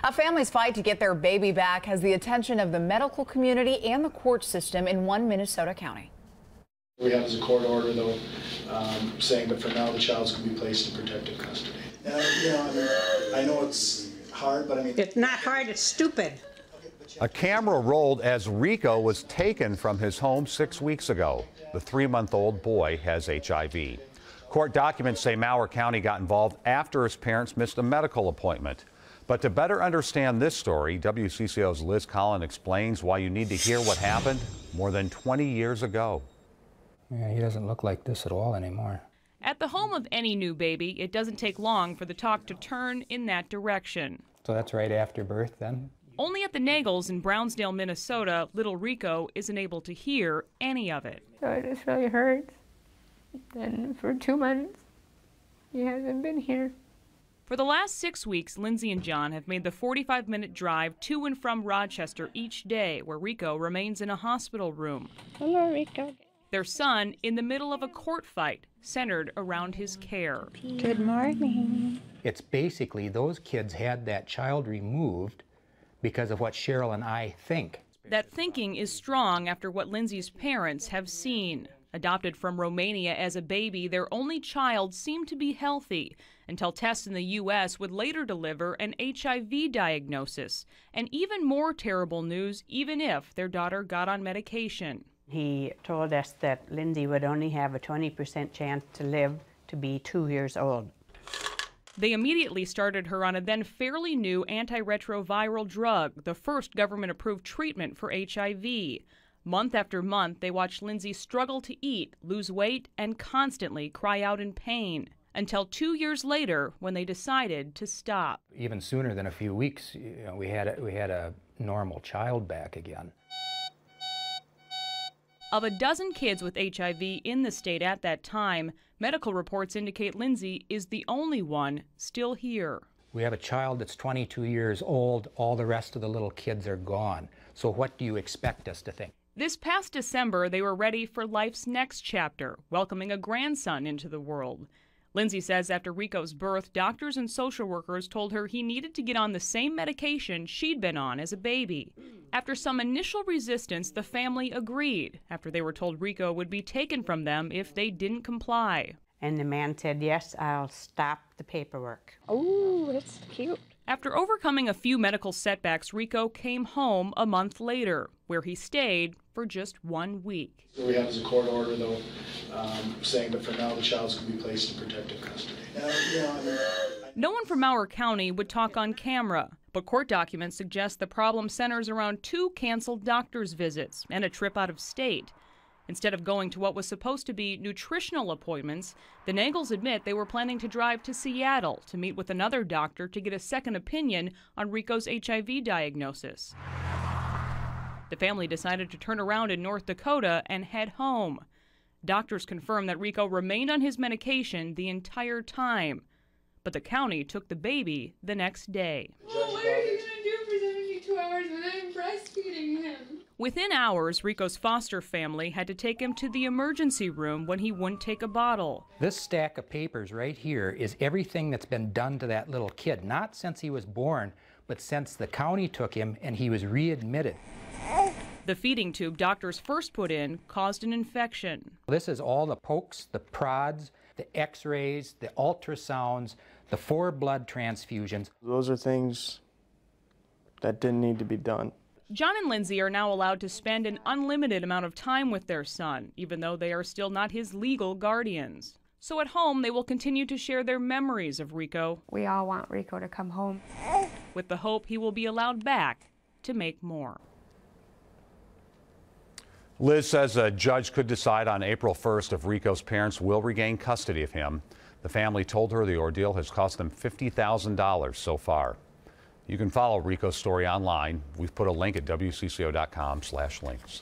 A family's fight to get their baby back has the attention of the medical community and the court system in one Minnesota county. We have as a court order, though, saying that for now the child's going to be placed in protective custody. I know it's hard, but I mean... It's not hard, it's stupid. A camera rolled as Rico was taken from his home 6 weeks ago. The 3-month-old boy has HIV. Court documents say Malheur County got involved after his parents missed a medical appointment. But to better understand this story, WCCO's Liz Collin explains why you need to hear what happened more than 20 years ago. Yeah, he doesn't look like this at all anymore. At the home of any new baby, it doesn't take long for the talk to turn in that direction. So that's right after birth then? Only at the Nagels in Brownsdale, Minnesota, little Rico isn't able to hear any of it. So it just really hurts. And for 2 months, he hasn't been here. For the last 6 weeks, Lindsay and John have made the 45-minute drive to and from Rochester each day, where Rico remains in a hospital room. Hello, Rico. Their son in the middle of a court fight centered around his care. Good morning. It's basically those kids had that child removed because of what Cheryl and I think. That thinking is strong after what Lindsay's parents have seen. Adopted from Romania as a baby, their only child seemed to be healthy until tests in the U.S. would later deliver an HIV diagnosis. And even more terrible news, even if their daughter got on medication. He told us that Lindsay would only have a 20% chance to live to be 2 years old. They immediately started her on a then fairly new antiretroviral drug, the first government-approved treatment for HIV. Month after month, they watched Lindsay struggle to eat, lose weight, and constantly cry out in pain. Until 2 years later, when they decided to stop. Even sooner than a few weeks, we had a normal child back again. Of a dozen kids with HIV in the state at that time, medical reports indicate Lindsay is the only one still here. We have a child that's 22 years old. All the rest of the little kids are gone. So what do you expect us to think? This past December, they were ready for life's next chapter, welcoming a grandson into the world. Lindsay says after Rico's birth, doctors and social workers told her he needed to get on the same medication she'd been on as a baby. After some initial resistance, the family agreed after they were told Rico would be taken from them if they didn't comply. And the man said, yes, I'll stop the paperwork. Oh, that's cute. After overcoming a few medical setbacks, Rico came home a month later, where he stayed for just 1 week. We have as a court order, though, saying that for now the child's going to be placed in protective custody. No one from Malheur County would talk on camera, but court documents suggest the problem centers around 2 canceled doctor's visits and a trip out of state. Instead of going to what was supposed to be nutritional appointments, the Nagels admit they were planning to drive to Seattle to meet with another doctor to get a second opinion on Rico's HIV diagnosis. The family decided to turn around in North Dakota and head home. Doctors confirmed that Rico remained on his medication the entire time, but the county took the baby the next day. Well, what are you going to do for 72 hours when I'm breastfeeding him? Within hours, Rico's foster family had to take him to the emergency room when he wouldn't take a bottle. This stack of papers right here is everything that's been done to that little kid, not since he was born, but since the county took him and he was readmitted. The feeding tube doctors first put in caused an infection. This is all the pokes, the prods, the x-rays, the ultrasounds, the 4 blood transfusions. Those are things that didn't need to be done. John and Lindsay are now allowed to spend an unlimited amount of time with their son, even though they are still not his legal guardians. So at home, they will continue to share their memories of Rico. We all want Rico to come home. With the hope he will be allowed back to make more. Liz says a judge could decide on April 1st if Rico's parents will regain custody of him. The family told her the ordeal has cost them $50,000 so far. You can follow Rico's story online. We've put a link at WCCO.com/links.